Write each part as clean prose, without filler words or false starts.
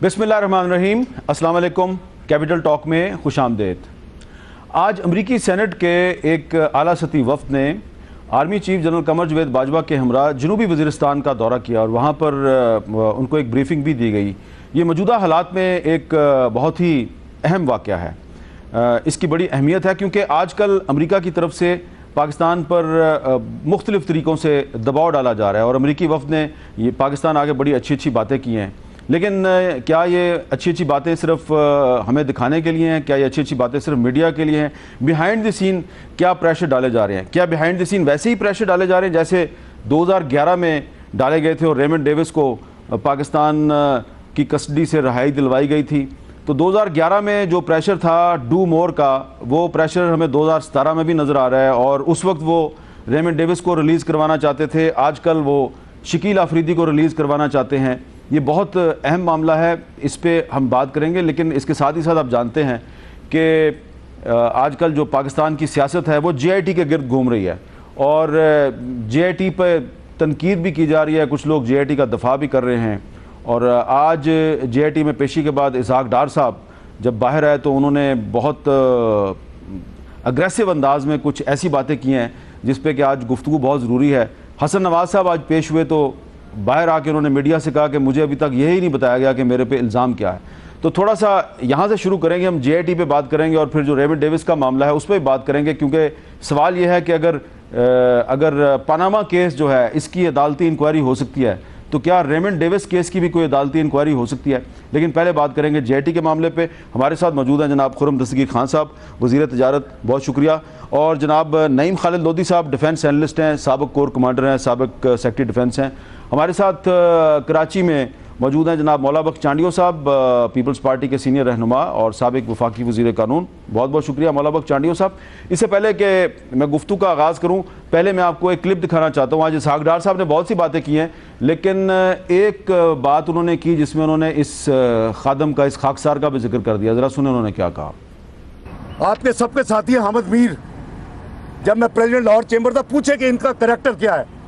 बिस्मिल्लाहिर्रहमानिर्रहीम, अस्सलाम वालेकुम। कैपिटल टॉक में खुश आमदेद। आज अमरीकी सेनेट के एक आला सतही वफ़द ने आर्मी चीफ जनरल कमर जवेद बाजवा के हमरा जनूबी वज़ीरिस्तान का दौरा किया और वहाँ पर उनको एक ब्रीफिंग भी दी गई। ये मौजूदा हालात में एक बहुत ही अहम वाक़या है। इसकी बड़ी अहमियत है क्योंकि आजकल अमेरिका की तरफ से पाकिस्तान पर मुख्तलिफ़ तरीक़ों से दबाव डाला जा रहा है और अमरीकी वफ़द ने ये पाकिस्तान आगे बड़ी अच्छी अच्छी बातें की हैं। लेकिन क्या ये अच्छी अच्छी बातें सिर्फ हमें दिखाने के लिए हैं? क्या ये अच्छी अच्छी बातें सिर्फ मीडिया के लिए हैं? बिहाइंड द सीन क्या प्रेशर डाले जा रहे हैं? क्या बिहाइंड द सीन वैसे ही प्रेशर डाले जा रहे हैं जैसे 2011 में डाले गए थे और रेमंड डेविस को पाकिस्तान की कस्टडी से रिहाई दिलवाई गई थी? तो 2011 में जो प्रेशर था डू मोर का, वो प्रेशर हमें 2017 में भी नज़र आ रहा है और उस वक्त वो रेमंड डेविस को रिलीज़ करवाना चाहते थे, आजकल वो शकील आफरीदी को रिलीज़ करवाना चाहते हैं। ये बहुत अहम मामला है, इस पे हम बात करेंगे। लेकिन इसके साथ ही साथ आप जानते हैं कि आजकल जो पाकिस्तान की सियासत है वो JIT के गिर्द घूम रही है और JIT पर तनकीद भी की जा रही है, कुछ लोग JIT का दफा भी कर रहे हैं। और आज JIT में पेशी के बाद इसहाक डार साहब जब बाहर आए तो उन्होंने बहुत अग्रेसिव अंदाज में कुछ ऐसी बातें की हैं जिस पे कि आज गुफ्तगू बहुत ज़रूरी है। हसन नवाज साहब आज पेश हुए तो बाहर आके उन्होंने मीडिया से कहा कि मुझे अभी तक यही नहीं बताया गया कि मेरे पे इल्ज़ाम क्या है। तो थोड़ा सा यहाँ से शुरू करेंगे, हम JIT पे बात करेंगे और फिर जो रेमंड डेविस का मामला है उस पर बात करेंगे, क्योंकि सवाल ये है कि अगर पनामा केस जो है इसकी अदालती इंक्वायरी हो सकती है तो क्या रेमंड डेविस केस की भी कोई अदालती इंक्वायरी हो सकती है? लेकिन पहले बात करेंगे JIT के मामले पे। हमारे साथ मौजूद हैं जनाब खुर्रम दस्तगीर खान साहब, वज़ीर तजारत, बहुत शुक्रिया। और जनाब नईम खालिद लोधी साहब, डिफेंस एनालिस्ट हैं, साबिक कोर कमांडर हैं, साबिक सेक्रेटरी डिफेंस हैं। हमारे साथ कराची में मौजूद हैं जनाब मौला बख्श चांडियो साहब, पीपल्स पार्टी के सीनियर रहनुमा और साबिक वफाकी वज़ीर कानून। बहुत बहुत शुक्रिया मौला बख्श चांडियो साहब। इससे पहले कि मैं गुफ्तगू का आगाज़ करूं, पहले मैं आपको एक क्लिप दिखाना चाहता हूं। आज इसहाक डार साहब ने बहुत सी बातें की हैं, लेकिन एक बात उन्होंने की जिसमें उन्होंने इस खादम का, इस खाकसार का भी जिक्र कर दिया। ज़रा सुने उन्होंने क्या कहा। आपके सबके साथी हामिद मीर, जब मैं प्रेसिडेंट लाहौर चैम्बर था, पूछे कि इनका करैक्टर क्या है।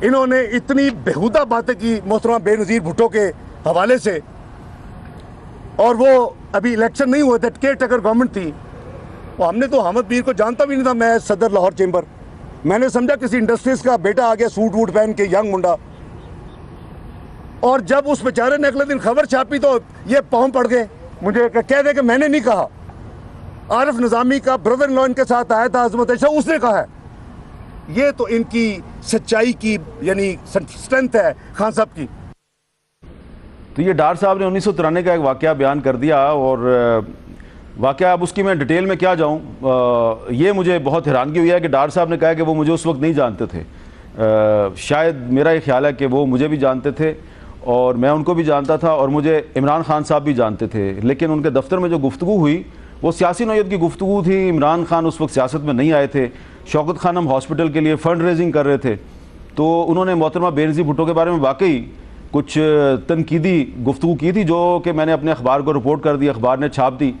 इन्होंने इतनी बेहुदा बातें की मोहतरमा बेनज़ीर भुट्टो के हवाले से, और वो अभी इलेक्शन नहीं हुए थे, केयर टेकर गवर्नमेंट थी। वो हमने तो हामिद मीर को जानता भी नहीं था, मैं सदर लाहौर चैम्बर, मैंने समझा किसी इंडस्ट्रीज का बेटा आ गया सूट वूट पहन के, यंग मुंडा। और जब उस बेचारे ने अगले दिन खबर छापी तो ये पाँव पड़ गए, मुझे कह दे कि मैंने नहीं कहा। आरिफ निज़ामी का ब्रदर इन लॉ इनके साथ आया था, अजमत शाह, उसने कहा है। ये तो इनकी सच्चाई की यानी स्ट्रेंथ है खान साहब की। तो ये डार साहब ने 1993 का एक वाक़या बयान कर दिया और वाक़या, अब उसकी मैं डिटेल में क्या जाऊँ, ये मुझे बहुत हैरानगी हुई है कि डार साहब ने कहा कि वो मुझे उस वक्त नहीं जानते थे। शायद मेरा ये ख्याल है कि वो मुझे भी जानते थे और मैं उनको भी जानता था और मुझे इमरान खान साहब भी जानते थे। लेकिन उनके दफ्तर में जो गुफ्तगू हुई वो सियासी नौयत की गुफ्तगू थी। इमरान खान उस वक्त सियासत में नहीं आए थे। शौकत खानम हॉस्पिटल के लिए फ़ंड रेजिंग कर रहे थे, तो उन्होंने मोहतरमा बेनज़ीर भुट्टो के बारे में वाकई कुछ तनकीदी गुफ्तगू की थी, जो कि मैंने अपने अखबार को रिपोर्ट कर दी, अखबार ने छाप दी।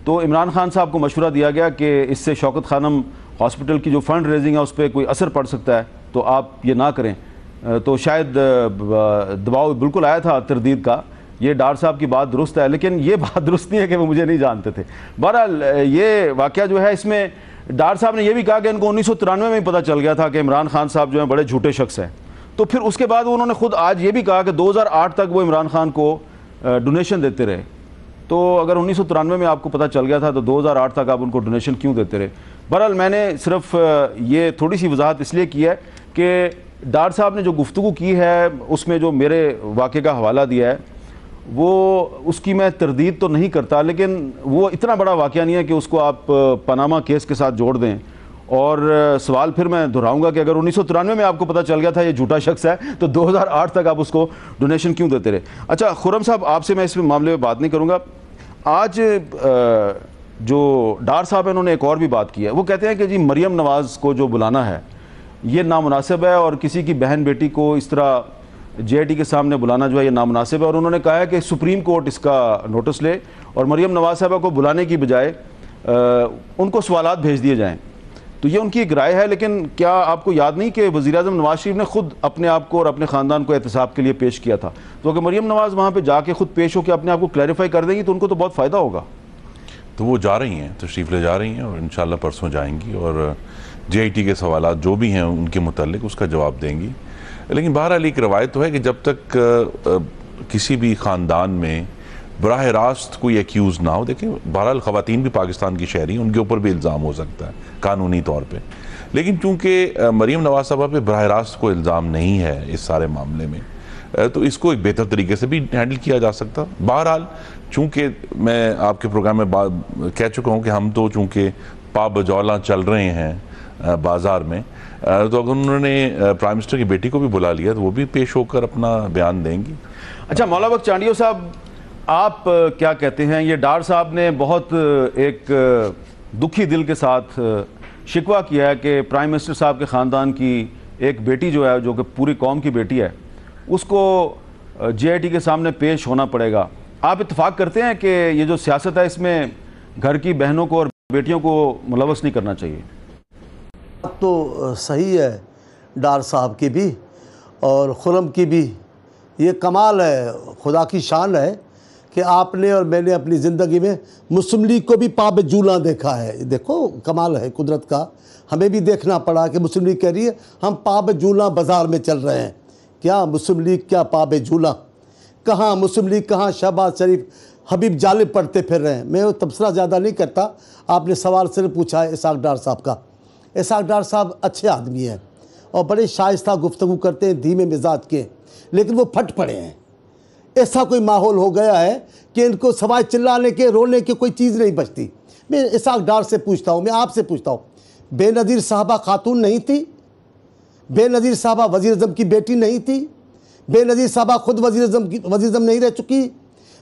तो इमरान खान साहब को मशवरा दिया गया कि इससे शौकत खानम हॉस्पिटल की जो फ़ंड रेजिंग है उस पर कोई असर पड़ सकता है, तो आप ये ना करें। तो शायद दबाव बिल्कुल आया था तरदीद का। ये डार साहब की बात दुरुस्त है, लेकिन ये बात दुरुस्त नहीं है कि वो मुझे नहीं जानते थे। बहरहाल ये वाक़या जो है, इसमें डार साहब ने यह भी कहा कि इनको 1993 में ही पता चल गया था कि इमरान खान साहब जो है बड़े झूठे शख्स हैं। तो फिर उसके बाद उन्होंने खुद आज ये भी कहा कि 2008 तक वो इमरान खान को डोनेशन देते रहे। तो अगर 1993 में आपको पता चल गया था तो 2008 तक आप उनको डोनेशन क्यों देते रहे? बहरहाल मैंने सिर्फ ये थोड़ी सी वजाहत इसलिए की है कि डार साहब ने जो गुफ्तगू की है उसमें जो मेरे वाक़े का हवाला दिया है वो, उसकी मैं तरदीद तो नहीं करता, लेकिन वो इतना बड़ा वाक़या नहीं है कि उसको आप पनामा केस के साथ जोड़ दें। और सवाल फिर मैं दोहराऊंगा कि अगर 1993 में आपको पता चल गया था ये झूठा शख्स है तो 2008 तक आप उसको डोनेशन क्यों देते रहे? अच्छा खुर्रम साहब, आपसे मैं इस मामले में बात नहीं करूँगा। आज जो डार साहब है उन्होंने एक और भी बात की है। वो कहते हैं कि जी मरियम नवाज़ को जो बुलाना है ये नामुनासिब है और किसी की बहन बेटी को इस तरह JIT के सामने बुलाना जो है ये नामुनासिब है। और उन्होंने कहा है कि सुप्रीम कोर्ट इसका नोटिस ले और मरियम नवाज़ साहबा को बुलाने की बजाय उनको सवालात भेज दिए जाएं। तो ये उनकी एक राय है, लेकिन क्या आपको याद नहीं कि वज़ीर-ए-आज़म नवाज शरीफ ने खुद अपने आप को और अपने ख़ानदान को एहतसाब के लिए पेश किया था? तो अगर मरियम नवाज़ वहाँ पर जाके खुद पेश होकर अपने आप को क्लैरिफाई कर देंगी तो उनको तो बहुत फ़ायदा होगा। तो वो जा रही हैं, तशरीफ़ ले जा रही हैं और इंशाल्लाह परसों जाएंगी और JIT के सवालात जो भी हैं उनके मुतालिक उसका जवाब देंगी। लेकिन बहरहाल एक रवायत तो है कि जब तक किसी भी ख़ानदान में बराह रास्त कोई एक्यूज़ ना हो, देखें बहरहाल ख़वातीन भी पाकिस्तान की शहरी, उनके ऊपर भी इल्ज़ाम हो सकता है कानूनी तौर पे, लेकिन चूँकि मरीम नवाज़ साहबा पे बराह रास्त कोई इल्ज़ाम नहीं है इस सारे मामले में, तो इसको एक बेहतर तरीके से भी हैंडल किया जा सकता। बहरहाल चूँकि मैं आपके प्रोग्राम में कह चुका हूँ कि हम तो चूँकि पाबजौला चल रहे हैं बाज़ार में, तो अगर उन्होंने प्राइम मिनिस्टर की बेटी को भी बुला लिया तो वो भी पेश होकर अपना बयान देंगी। अच्छा मौला बख्श चांडियो साहब, आप क्या कहते हैं? ये डार साहब ने बहुत एक दुखी दिल के साथ शिकवा किया है कि प्राइम मिनिस्टर साहब के ख़ानदान की एक बेटी जो है, जो कि पूरी कौम की बेटी है, उसको JIT के सामने पेश होना पड़ेगा। आप इत्तेफाक करते हैं कि ये जो सियासत है इसमें घर की बहनों को और बेटियों को मुलव्वस नहीं करना चाहिए? तो सही है डार साहब की भी और खुरम की भी। ये कमाल है, खुदा की शान है कि आपने और मैंने अपनी ज़िंदगी में मुस्लिम लीग को भी पाबजूला देखा है। देखो कमाल है कुदरत का, हमें भी देखना पड़ा कि मुस्लिम लीग कह रही है हम पाबजूला बाज़ार में चल रहे हैं। क्या मुस्लिम लीग, क्या पाबजूला? कहाँ मुस्लिम लीग, कहाँ शहबाज शरीफ, हबीब जालिब पढ़ते फिर रहे हैं। मैं वो तबसरा ज़्यादा नहीं करता, आपने सवाल सिर्फ पूछा है इसाक डार साहब का। इसाक डार साहब अच्छे आदमी हैं और बड़े शाइस्ता गुफ्तगू करते हैं, धीमे मिजाज के, लेकिन वो फट पड़े हैं। ऐसा कोई माहौल हो गया है कि इनको सवाए चिल्लाने के, रोने की कोई चीज़ नहीं बचती। मैं इसाक डार से पूछता हूँ, मैं आपसे पूछता हूँ, बेनज़ीर साहबा खातून नहीं थी? बेनज़ीर साहबा वज़ीर-ए-आज़म की बेटी नहीं थी? बेनज़ीर साहबा खुद वज़ीर-ए-आज़म नहीं रह चुकी?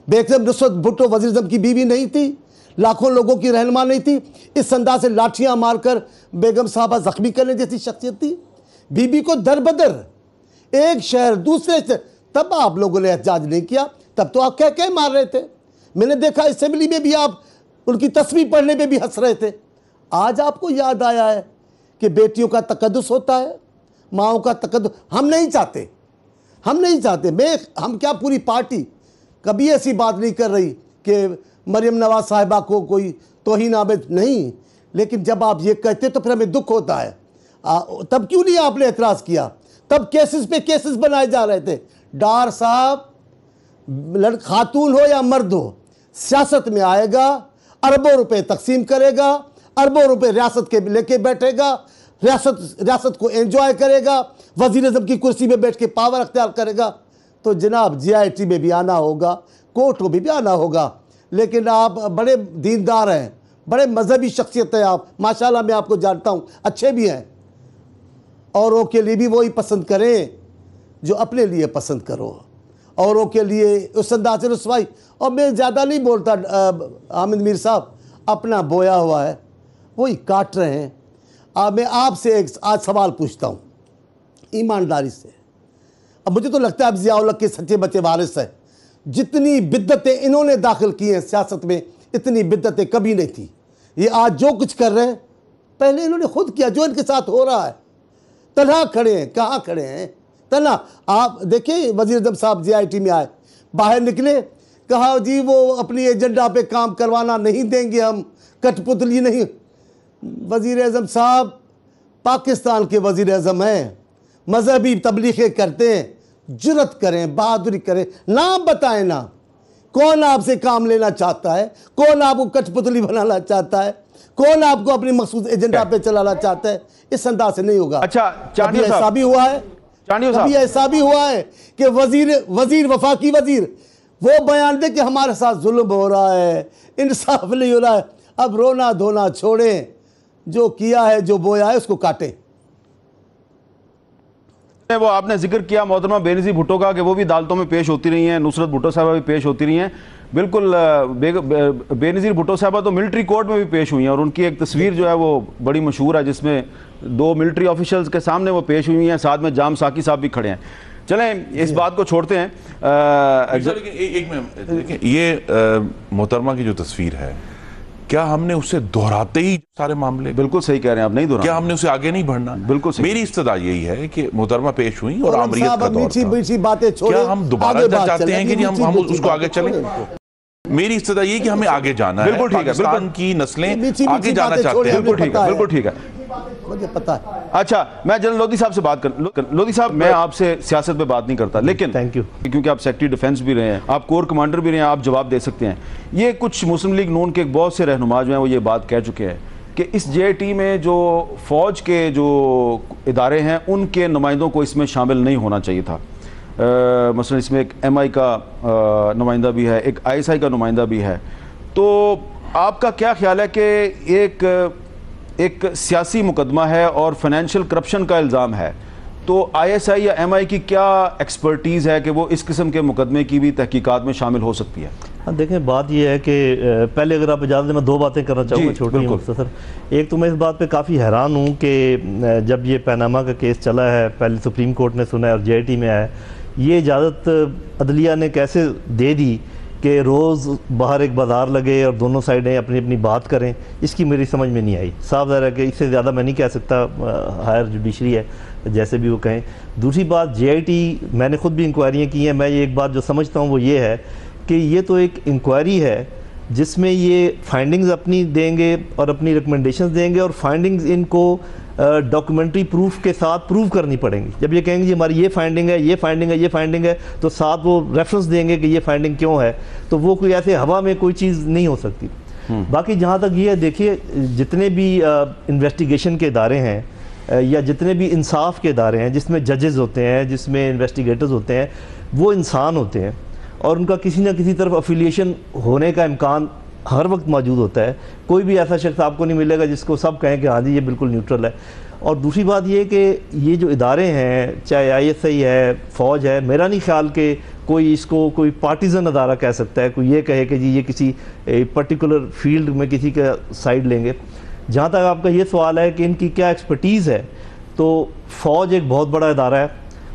बेगम नुसरत भुट्टो वज़ीर-ए-आज़म की बीवी नहीं थी? लाखों लोगों की रहनुमा नहीं थी? इस अंदाज से लाठियाँ मारकर बेगम साहबा ज़ख्मी करने जैसी शख्सियत थी? बीबी को दर बदर एक शहर दूसरे से, तब आप लोगों ने एहतजाज नहीं किया, तब तो आप कह मार रहे थे। मैंने देखा असेंबली में भी आप उनकी तस्वीर पढ़ने में भी हंस रहे थे। आज आपको याद आया है कि बेटियों का तकद्दुस होता है, माओं का तकद्दुस हम नहीं चाहते, हम नहीं चाहते। हम क्या पूरी पार्टी कभी ऐसी बात नहीं कर रही कि मरियम नवाज साहिबा को कोई तौहीन आमेद नहीं, लेकिन जब आप ये कहते तो फिर हमें दुख होता है। तब क्यों नहीं आपने एतराज़ किया? तब केसेस पे केसेस बनाए जा रहे थे। डार साहब, खातून हो या मर्द हो, सियासत में आएगा, अरबों रुपए तकसीम करेगा, अरबों रुपए रियासत के लेके बैठेगा, रियासत को एंजॉय करेगा, वज़ीर-ए-आज़म की कुर्सी में बैठ के पावर अख्तियार करेगा। तो जनाब JIT में भी आना होगा, कोर्ट में भी आना होगा। लेकिन आप बड़े दीनदार हैं, बड़े मजहबी शख्सियत हैं आप, माशाल्लाह मैं आपको जानता हूँ, अच्छे भी हैं। औरों के लिए भी वही पसंद करें जो अपने लिए पसंद करो, औरों के लिए उस अंदाज से रसवाई। और मैं ज़्यादा नहीं बोलता, हामिद मीर साहब अपना बोया हुआ है, वही काट रहे हैं। मैं आपसे एक आज सवाल पूछता हूँ ईमानदारी से। अब मुझे तो लगता है अब ज़िया-उल-हक के सच्चे बच्चे वारिस है। जितनी बिद्दतें इन्होंने दाखिल की हैं सियासत में, इतनी बिद्दतें कभी नहीं थी। ये आज जो कुछ कर रहे हैं पहले इन्होंने खुद किया। जो इनके साथ हो रहा है, तन्हा खड़े हैं, कहाँ खड़े हैं तन्हा। आप देखिए वज़ीर-ए-आज़म साहब JIT में आए, बाहर निकले, कहा जी वो अपनी एजेंडा पे काम करवाना नहीं देंगे, हम कठपुतली नहीं। वज़ीर-ए-आज़म साहब पाकिस्तान के वज़ीर-ए-आज़म हैं, मजहबी तबलीगें करते हैं, जुर्रत करें, बहादुरी करें, नाम बताएं ना। कौन आपसे काम लेना चाहता है? कौन आपको कठपुतली बनाना चाहता है? कौन आपको अपनी मखसूस एजेंडा पे चलाना चाहता है? इस अंदाज से नहीं होगा। अच्छा चांडियो साहब, ऐसा भी हुआ है, कभी ऐसा भी हुआ है कि वजीर वफाकी वजीर वो बयान दे कि हमारे साथ जुल्म हो रहा है, इंसाफ नहीं हो रहा है। अब रोना धोना छोड़ें, जो किया है, जो बोया है, उसको काटें। वो आपने जिक्र किया मोहतरमा बेनज़ीर भुट्टो का कि वो भी अदालतों में पेश होती रही हैं, नुसरत भुट्टो साहबा भी पेश होती रही हैं। बिल्कुल बेनज़ीर भुट्टो साहबा तो मिलिट्री कोर्ट में भी पेश हुई हैं और उनकी एक तस्वीर जो है वो बड़ी मशहूर है, जिसमें 2 मिलिट्री ऑफिशल्स के सामने वो पेश हुई हैं, साथ में जाम साकी साहब भी खड़े हैं। चलें इस बात को छोड़ते हैं। ये मोहतरमा की जो तस्वीर है, क्या हमने उसे दोहराते ही सारे मामले? बिल्कुल सही कह रहे हैं आप, नहीं दोहरा, क्या हमने उसे आगे नहीं बढ़ना? बिल्कुल सही। मेरी इस्तदा यही है कि मोहतरमा पेश हुई और आमरीत का दौर मीठी था। मीठी बातें छोड़े, क्या हम दोबारा आगे बात चाहते हैं कि जी हम मीठी उसको आगे चलें? मेरी इस्तदा ये कि हमें आगे जाना है। बिल्कुल ठीक है, पाकिस्तान की नस्लें आगे जाना बातें चाहते हैं। बिल्कुल ठीक है, बिल्कुल ठीक है। मुझे पता है। अच्छा, मैं जनरल लोधी साहब से बात कर, लोधी साहब मैं आपसे सियासत पे बात नहीं करता, लेकिन थैंक यू, क्योंकि आप सेक्रेटरी डिफेंस भी रहे हैं, आप कोर कमांडर भी रहे हैं, आप जवाब दे सकते हैं। ये कुछ मुस्लिम लीग नून के बहुत से रहनुमा जो हैं वो ये बात कह चुके हैं कि इस JIT में जो फौज के जो इदारे हैं उनके नुमाइंदों को इसमें शामिल नहीं होना चाहिए था। मसलन इसमें एक MI का नुमाइंदा भी है, एक ISI का नुमाइंदा भी है। तो आपका क्या ख्याल है कि एक सियासी मुकदमा है और फाइनेंशियल करप्शन का इल्ज़ाम है, तो ISI या MI की क्या एक्सपर्टीज़ है कि वो इस किस्म के मुकदमे की भी तहकीकात में शामिल हो सकती है? हाँ, देखें बात यह है कि पहले अगर आप इजाज़त दें मैं दो बातें करना चाहूँगा छोटी मुख्तसर। एक तो मैं इस बात पे काफ़ी हैरान हूँ कि जब ये पैनामा का केस चला है, पहले सुप्रीम कोर्ट ने सुना है और JIT में आया, ये इजाज़त अदलिया ने कैसे दे दी कि रोज़ बाहर एक बाज़ार लगे और दोनों साइडें अपनी अपनी बात करें, इसकी मेरी समझ में नहीं आई। साफ ज़ाहिर है कि इससे ज़्यादा मैं नहीं कह सकता, हायर जुडिशरी है जैसे भी वो कहें। दूसरी बात, JIT मैंने ख़ुद भी इंक्वायरियाँ की हैं, मैं ये एक बात जो समझता हूँ वो ये है कि ये तो एक इंक्वायरी है जिसमें ये फाइंडिंग्स अपनी देंगे और अपनी रिकमेंडेशंस देंगे, और फाइंडिंग्स इनको डॉक्यूमेंट्री प्रूफ के साथ प्रूव करनी पड़ेंगी। जब ये कहेंगे जी हमारी ये फाइंडिंग है, ये फाइंडिंग है, ये फाइंडिंग है, तो साथ वो रेफरेंस देंगे कि ये फाइंडिंग क्यों है। तो वो कोई ऐसे हवा में कोई चीज़ नहीं हो सकती। बाकी जहाँ तक ये है, देखिए जितने भी इन्वेस्टिगेशन के इदारे हैं या जितने भी इंसाफ के इदारे हैं जिसमें जजेस होते हैं, जिसमें इन्वेस्टिगेटर्स होते हैं, वो इंसान होते हैं और उनका किसी न किसी तरफ अफिलिएशन होने का इम्कान हर वक्त मौजूद होता है। कोई भी ऐसा शख्स आपको नहीं मिलेगा जिसको सब कहें कि हाँ जी ये बिल्कुल न्यूट्रल है। और दूसरी बात ये कि ये जो इदारे हैं, चाहे ISI है, फ़ौज है, मेरा नहीं ख्याल कि कोई इसको कोई पार्टीजन अदारा कह सकता है, कोई ये कहे कि जी ये किसी पर्टिकुलर फील्ड में किसी का साइड लेंगे। जहाँ तक आपका ये सवाल है कि इनकी क्या एक्सपर्टीज़ है, तो फ़ौज एक बहुत बड़ा इदारा है।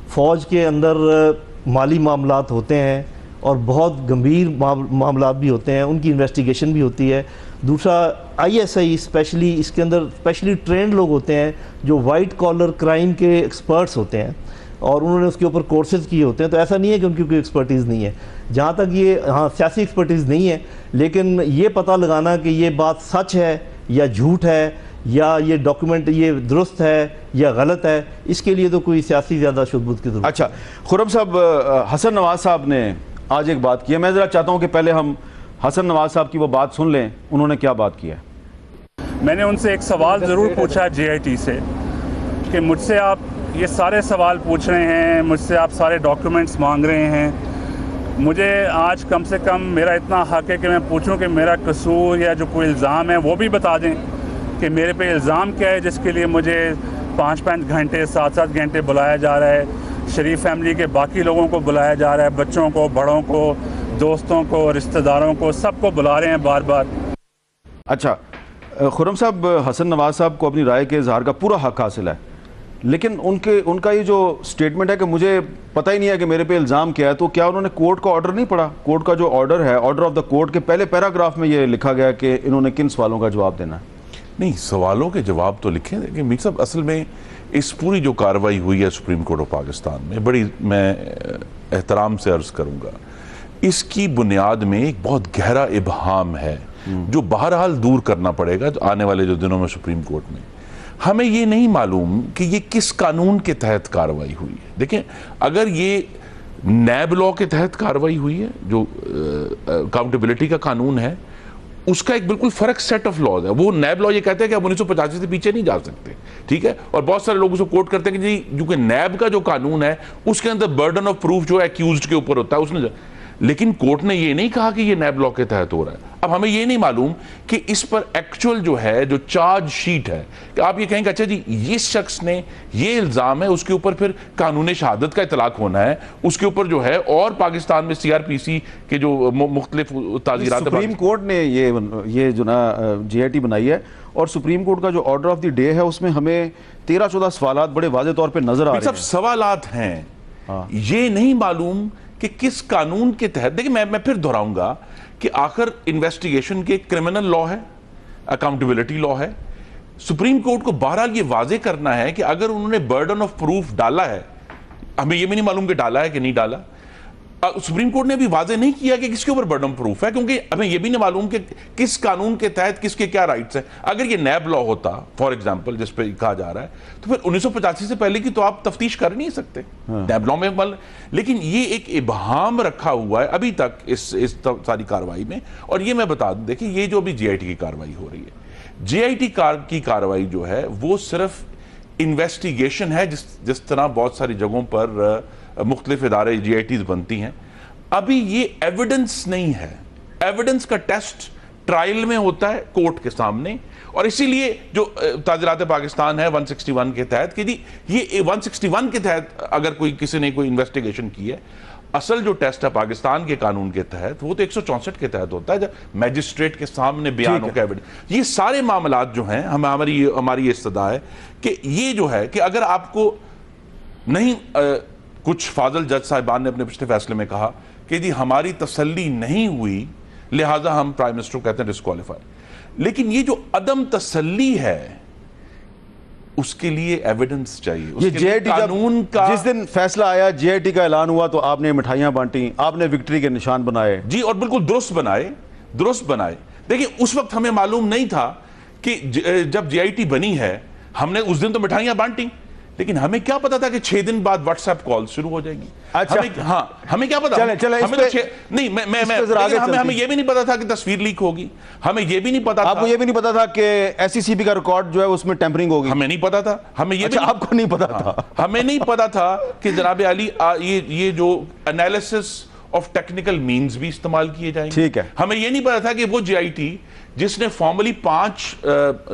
फ़ौज के अंदर माली मामलात होते हैं और बहुत गंभीर मामलात भी होते हैं, उनकी इन्वेस्टिगेशन भी होती है। दूसरा ISI स्पेशली, इसके अंदर स्पेशली ट्रेंड लोग होते हैं जो वाइट कॉलर क्राइम के एक्सपर्ट्स होते हैं और उन्होंने उसके ऊपर कोर्सेज़ किए होते हैं। तो ऐसा नहीं है कि उनकी कोई एक्सपर्टीज़ नहीं है। जहाँ तक ये, हाँ सियासी एक्सपर्टीज़ नहीं है, लेकिन ये पता लगाना कि ये बात सच है या झूठ है या ये डॉक्यूमेंट ये दुरुस्त है या गलत है, इसके लिए तो कोई सियासी ज़्यादा शुद्ध की जरूरत। अच्छा खुर्रम साहब, हसन नवाज साहब ने आज एक बात की है, मैं ज़रा चाहता हूँ कि पहले हम हसन नवाज साहब की वो बात सुन लें, उन्होंने क्या बात की है। मैंने उनसे एक सवाल ज़रूर पूछा JIT से कि मुझसे आप ये सारे सवाल पूछ रहे हैं, मुझसे आप सारे डॉक्यूमेंट्स मांग रहे हैं, मुझे आज कम से कम मेरा इतना हक है कि मैं पूछूं कि मेरा कसूर या जो कोई इल्ज़ाम है वो भी बता दें कि मेरे पे इल्ज़ाम क्या है जिसके लिए मुझे 5-5 घंटे 7-7 घंटे बुलाया जा रहा है। शरीफ फैमिली के बाकी लोगों को बुलाया जा रहा है, बच्चों को, बड़ों को, दोस्तों को, रिश्तेदारों को, सबको बुला रहे हैं बार बार। अच्छा खुर्रम साहब, हसन नवाज साहब को अपनी राय के इजहार का पूरा हक हासिल है, लेकिन उनका ये जो स्टेटमेंट है कि मुझे पता ही नहीं है कि मेरे पे इल्ज़ाम क्या है, तो क्या उन्होंने कोर्ट का ऑर्डर नहीं पढ़ा? कोर्ट का जो ऑर्डर है, ऑर्डर ऑफ द कोर्ट के पहले पैराग्राफ में ये लिखा गया कि इन्होंने किन सवालों का जवाब देना है। नहीं, सवालों के जवाब तो लिखे, लेकिन मीर साहब असल में इस पूरी जो कार्रवाई हुई है सुप्रीम कोर्ट ऑफ पाकिस्तान में, बड़ी मैं एहतराम से अर्ज करूंगा, इसकी बुनियाद में एक बहुत गहरा इबहाम है जो बहरहाल दूर करना पड़ेगा आने वाले जो दिनों में सुप्रीम कोर्ट में। हमें ये नहीं मालूम कि ये किस कानून के तहत कार्रवाई हुई है। देखें, अगर ये नैब लॉ के तहत कार्रवाई हुई है, जो अकाउंटेबिलिटी का कानून है, उसका एक बिल्कुल फर्क सेट ऑफ लॉज है। वो नैब लॉ ये कहते हैं कि आप 1985 से पीछे नहीं जा सकते, ठीक है, और बहुत सारे लोग उसको कोट करते हैं कि जी क्योंकि नैब का जो कानून है उसके अंदर बर्डन ऑफ प्रूफ जो है एक्यूज्ड के ऊपर होता है, उसने, लेकिन कोर्ट ने ये नहीं कहा कि ये नैब लॉ के तहत हो रहा है। अब हमें ये नहीं मालूम कि इस पर एक्चुअल जो है जो चार्ज शीट है कि आप ये कहेंगे अच्छा जी इस शख्स ने ये इल्ज़ाम है, उसके ऊपर फिर कानून शहादत का इतलाक होना है, उसके ऊपर जो है, और पाकिस्तान में CRPC के जो मुख्तलिफ ताज़ीरात, सुप्रीम कोर्ट ने ये जो ना JIT बनाई है, और सुप्रीम कोर्ट का जो ऑर्डर ऑफ द डे है उसमें हमें 13-14 सवालात बड़े वाज़े तौर पर नजर आ रहे हैं। सब सवालात हैं, ये नहीं मालूम कि किस कानून के तहत। देखिए मैं फिर दोहराऊंगा कि आखिर इन्वेस्टिगेशन के क्रिमिनल लॉ है, अकाउंटेबिलिटी लॉ है। सुप्रीम कोर्ट को बहरहाल ये वाजे करना है कि अगर उन्होंने बर्डन ऑफ प्रूफ डाला है, हमें ये भी नहीं मालूम कि डाला है कि नहीं डाला, सुप्रीम कोर्ट ने भी वाजे नहीं किया कि किसके ऊपर बर्डन ऑफ प्रूफ है, क्योंकि हमें ये भी नहीं मालूम कि किस कानून के तहत किसके क्या राइट्स हैं। अगर ये नैब लॉ होता फॉर एग्जांपल, जिस पे कहा जा रहा है, तो फिर 1985 से पहले की तो आप तफ्तीश कर नहीं सकते नैब लॉ में। लेकिन ये एक इबहाम रखा हुआ है अभी तक इस सारी कार्रवाई में। और ये मैं बता दूं, देखिए ये जो अभी जीआईटी की कार्रवाई हो रही है, जीआईटी की कार्रवाई जो है वो सिर्फ इन्वेस्टिगेशन है, जिस तरह बहुत सारी जगहों पर मुख्तलिफ इदारे जीआईटीज बनती हैं। अभी ये एविडेंस नहीं है, एविडेंस का टेस्ट ट्रायल में होता है कोर्ट के सामने। और इसीलिए जो ताज़रात पाकिस्तान है 161 के तहत, कि जी ये 161 के तहत अगर किसी ने कोई इन्वेस्टिगेशन की है, असल जो टेस्ट है पाकिस्तान के कानून के तहत वो तो 164 के तहत होता है, जब मैजिस्ट्रेट के सामने बयानों का एविडेंस। ये सारे मामलात जो हैं, हमारी इस्तदा है कि ये जो है कि अगर आपको नहीं कुछ फाजल जज साहिबान ने अपने पिछले फैसले में कहा कि जी हमारी तसल्ली नहीं हुई, लिहाजा हम प्राइम मिनिस्टर को कहते हैं डिस्क्वालीफाई। लेकिन ये जो अदम तसल्ली है उसके लिए एविडेंस चाहिए, ये जीआईटी कानून का। जिस दिन फैसला आया, जीआईटी का ऐलान हुआ, तो आपने मिठाइयां बांटी, आपने विक्ट्री के निशान बनाए। जी, और बिल्कुल दुरुस्त बनाए। देखिए उस वक्त हमें मालूम नहीं था कि जब जीआईटी बनी है, हमने उस दिन तो मिठाइयां बांटी, लेकिन हमें क्या पता था कि 6 दिन बाद व्हाट्सएप कॉल शुरू हो जाएगी। अच्छा, हमें क्या पता? चले हमें तो नहीं, हमें ये भी नहीं पता था कि तस्वीर लीक होगी। हमें ये भी नहीं पता था, आपको ये भी नहीं पता था कि एससीसीबी का रिकॉर्ड जो है उसमें टेम्परिंग होगी? हमें नहीं पता था। हमें ये भी आपको नहीं पता था? हमें नहीं पता था कि जनाब अली ये जो एनालिसिस ऑफ टेक्निकल मींस भी इस्तेमाल किए जाएंगे। ठीक है। हमें ये नहीं पता था कि वो जीआईटी जिसने फॉर्मली 5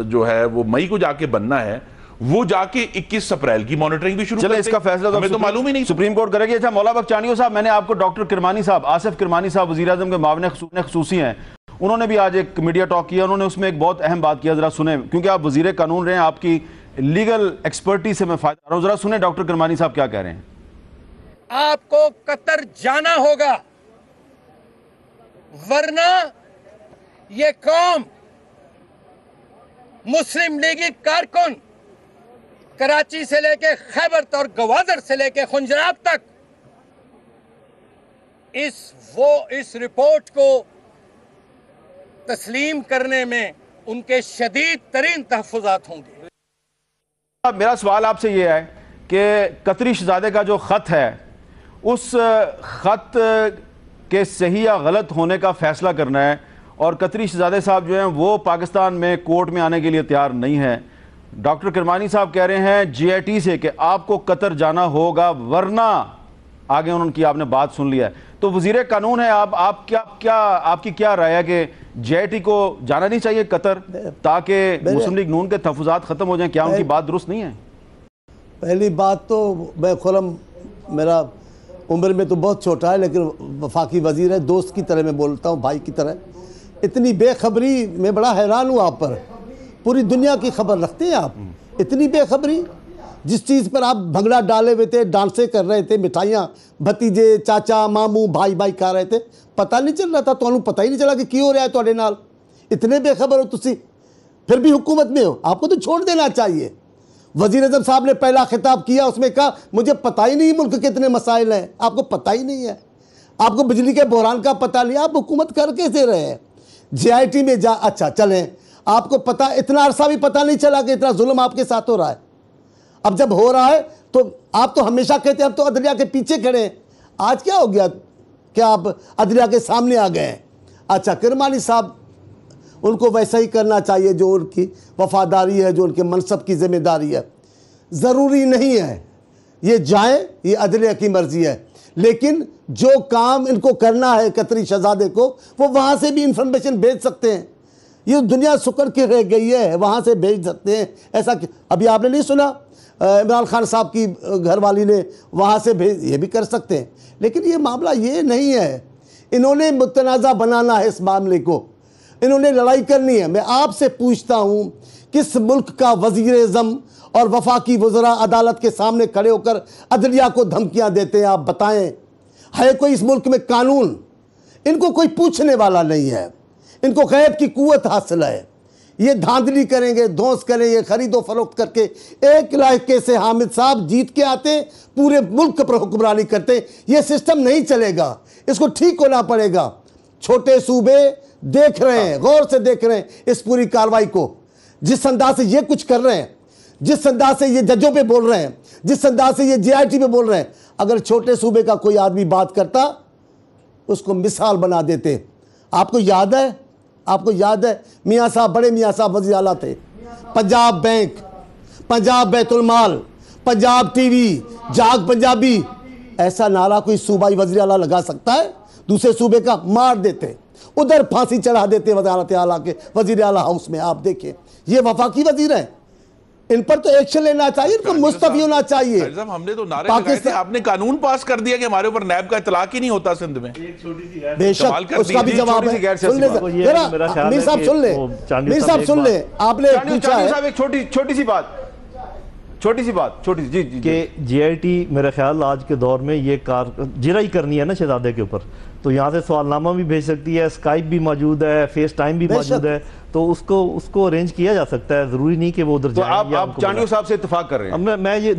जो है वो मई को जाके बनना है, वो जाके 21 अप्रैल की मॉनिटरिंग भी शुरू कर दे। इसका फैसला तो हमें तो मालूम ही नहीं, सुप्रीम कोर्ट करेगी। अच्छा मौला बख्तियारियो साहब, मैंने आपको डॉक्टर किरमानी साहब, आसिफ किरमानी साहब वज़ीर आज़म के मावने ख़ुसूसी हैं, उन्होंने भी आज एक मीडिया टॉक किया। उन्होंने उसमें एक बहुत अहम बात किया, जरा सुने, क्योंकि आप वज़ीर कानून रहे हैं, आपकी लीगल एक्सपर्टीज से मैं फायदा रहा हूं। जरा सुने डॉक्टर किरमानी साहब क्या कह रहे हैं। आपको कतर जाना होगा, वरना ये कौम, मुस्लिम लीगी कारकुन कराची से लेके खैबर और गवादर से लेके खुंजराब तक इस रिपोर्ट को तस्लीम करने में उनके शदीद तरीन तहफ़्फ़ुज़ात होंगे। मेरा सवाल आपसे ये है कि कतरी शहजादे का जो ख़त है, उस ख़त के सही या गलत होने का फैसला करना है, और कतरी शहजादे साहब जो हैं वो पाकिस्तान में कोर्ट में आने के लिए तैयार नहीं है। डॉक्टर किरमानी साहब कह रहे हैं जीआईटी से कि आपको कतर जाना होगा, वरना आगे उनकी आपने बात सुन लिया है। तो वजीर कानून है आप आपकी क्या राय है कि जीआईटी को जाना नहीं चाहिए कतर, ताकि मुस्लिम लीग नून के तहफ़्फ़ुज़ात ख़त्म हो जाएं? क्या उनकी बात दुरुस्त नहीं है? पहली बात तो मैं खुलम, मेरा उम्र में तो बहुत छोटा है, लेकिन वफाकी वजीर है, दोस्त की तरह मैं बोलता हूँ, भाई की तरह। इतनी बेखबरी, मैं बड़ा हैरान हूँ आप पर। पूरी दुनिया की खबर रखते हैं आप, इतनी बेखबरी। जिस चीज़ पर आप भंगड़ा डाले हुए थे, डांसे कर रहे थे, मिठाइयाँ भतीजे चाचा मामू भाई भाई खा रहे थे, पता नहीं चल रहा था, तो पता ही नहीं चला कि क्यों हो रहा है ਤੁਹਾਡੇ ਨਾਲ। इतने बेखबर हो तुसी, फिर भी हुकूमत में हो, आपको तो छोड़ देना चाहिए। वज़ीर आज़म साहब ने पहला खिताब किया, उसमें कहा मुझे पता ही नहीं मुल्क के इतने मसाइल हैं, आपको पता ही नहीं है, आपको बिजली के बहरान का पता नहीं, आप हुकूमत कर कैसे रहे हैं? जीआईटी में जा, अच्छा चलें, आपको पता, इतना अरसा भी पता नहीं चला कि इतना जुल्म आपके साथ हो रहा है। अब जब हो रहा है तो आप तो हमेशा कहते हैं अब तो अदलिया के पीछे खड़े हैं, आज क्या हो गया, क्या आप अदलिया के सामने आ गए हैं? अच्छा, किरमानी साहब, उनको वैसा ही करना चाहिए जो उनकी वफादारी है, जो उनके मनसब की जिम्मेदारी है। ज़रूरी नहीं है ये जाए, ये अदलिया की मर्ज़ी है, लेकिन जो काम इनको करना है कतरी शहजादे को, वो वहाँ से भी इंफॉर्मेशन भेज सकते हैं। ये दुनिया सुकड़ के रह गई है, वहाँ से भेज सकते हैं। ऐसा अभी आपने नहीं सुना, इमरान खान साहब की घरवाली ने वहाँ से भेज, ये भी कर सकते हैं। लेकिन ये मामला ये नहीं है, इन्होंने मुतनाज़ा बनाना है इस मामले को, इन्होंने लड़ाई करनी है। मैं आपसे पूछता हूँ, किस मुल्क का वज़ीर आज़म और वफाकी वज़रा अदालत के सामने खड़े होकर अदलिया को धमकियाँ देते हैं? आप बताएं, है कोई इस मुल्क में कानून? इनको कोई पूछने वाला नहीं है, इनको गैब की कुव्वत हासिल है। ये धांधली करेंगे, धौंस करेंगे, खरीदो फरोख्त करके 1 इलाके से हामिद साहब जीत के आते, पूरे मुल्क पर हुक्मरानी करते। ये सिस्टम नहीं चलेगा, इसको ठीक होना पड़ेगा। छोटे सूबे देख रहे हैं, गौर से देख रहे हैं इस पूरी कार्रवाई को। जिस अंदाज से ये कुछ कर रहे हैं, जिस अंदाज से ये जजों पे बोल रहे हैं, जिस अंदाज से ये JIT पे बोल रहे हैं, अगर छोटे सूबे का कोई आदमी बात करता उसको मिसाल बना देते। आपको याद है, आपको याद है मियाँ साहब, बड़े मियाँ साहब वज़ीर आला थे, पंजाब बैंक, पंजाब बैतुल माल, पंजाब TV, जाग पंजाबी, ऐसा नारा कोई सूबाई वज़ीर आला लगा सकता है? दूसरे सूबे का मार देते, उधर फांसी चढ़ा देते वज़ारत आला के वज़ीर आला हाउस में। आप देखें, ये वफाकी वज़ीर हैं, इन पर तो एक्शन लेना चाहिए, इनको मुस्तफी होना चाहिए। हमने तो नारे लगाए थे, आपने कानून पास कर दिया कि हमारे ऊपर नैब का इतलाक ही नहीं होता सिंध में। बेशक उसका भी जवाब है। सुन ले मीर साहब, सुन ले मीर साहब, सुन ले, आपने पूछा है एक छोटी सी बात, छोटी सी जी कि JIT मेरा ख्याल आज के दौर में ये जिराई करनी है ना शहजादे के ऊपर, तो यहाँ से सवालनामा भी भेज सकती है, स्काइप भी मौजूद है, फेस टाइम भी मौजूद है, तो उसको अरेंज किया जा सकता है। जरूरी नहीं कि वो उधर जाए। आप चांडियो साहब से इत्तेफाक कर रहे हैं? मैं ये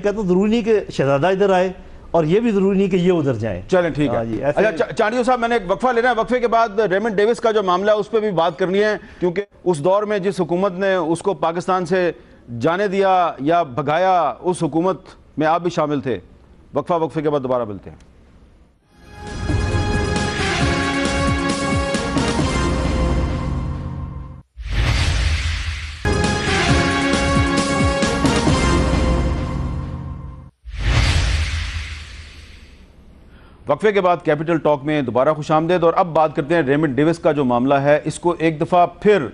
कहता हूँ जरूरी नहीं कि शहजादा इधर आए और ये भी जरूरी नहीं कि ये उधर जाए। चलें ठीक है। अच्छा चांडियो साहब, मैंने एक वक्फा लेना है, वक्फे के बाद रेमंड डेविस का जो मामला है उस पर भी बात करनी है, क्योंकि उस दौर में जिस हुकूमत ने उसको पाकिस्तान से जाने दिया या भगाया, उस हुकूमत में आप भी शामिल थे। वक्फे के बाद दोबारा मिलते हैं। वक्फे के बाद कैपिटल टॉक में दोबारा खुशामदेद। और अब बात करते हैं रेमंड डेविस का जो मामला है, इसको एक दफ़ा फिर